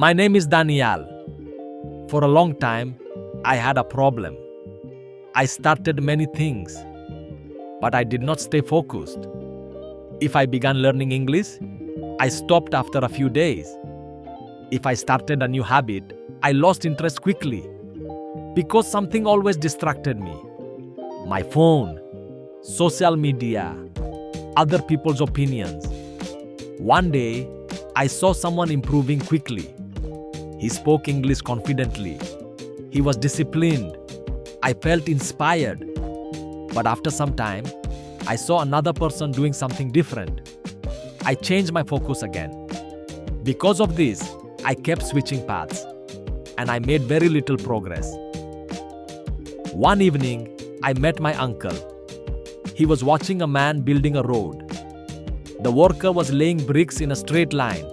My name is Daniel. For a long time, I had a problem. I started many things, but I did not stay focused. If I began learning English, I stopped after a few days. If I started a new habit, I lost interest quickly because something always distracted me. My phone, social media, other people's opinions. One day, I saw someone improving quickly. He spoke English confidently. He was disciplined. I felt inspired. But after some time, I saw another person doing something different. I changed my focus again. Because of this, I kept switching paths, and I made very little progress. One evening, I met my uncle. He was watching a man building a road. The worker was laying bricks in a straight line,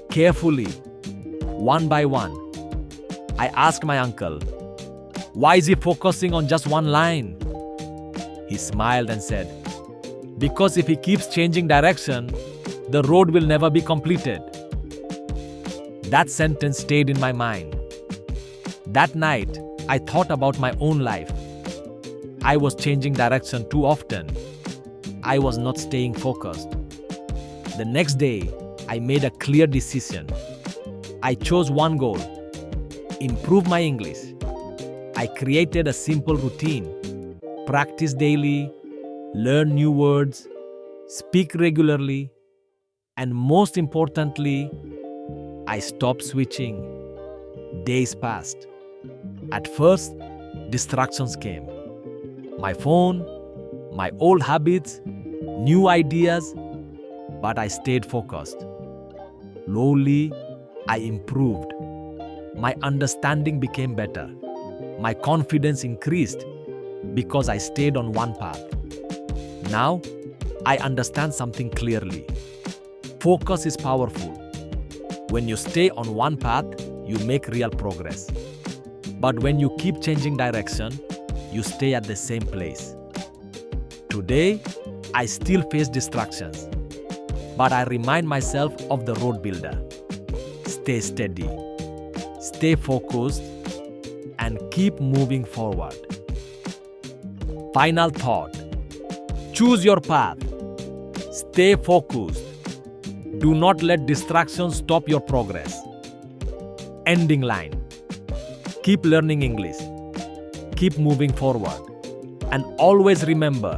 carefully, one by one. I asked my uncle, "Why is he focusing on just one line?" He smiled and said, "Because if he keeps changing direction, the road will never be completed." That sentence stayed in my mind. That night, I thought about my own life. I was changing direction too often. I was not staying focused. The next day, I made a clear decision. I chose one goal: improve my English. I created a simple routine: practice daily, learn new words, speak regularly, and most importantly, I stopped switching. Days passed. At first, distractions came. My phone, my old habits, new ideas, but I stayed focused. Slowly, I improved. My understanding became better. My confidence increased because I stayed on one path. Now, I understand something clearly. Focus is powerful. When you stay on one path, you make real progress. But when you keep changing direction, you stay at the same place. Today, I still face distractions, but I remind myself of the road builder. Stay steady, stay focused, and keep moving forward. Final thought: choose your path. Stay focused. Do not let distractions stop your progress. Ending line: keep learning English. Keep moving forward. And always remember,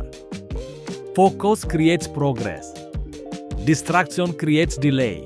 focus creates progress. Distraction creates delay.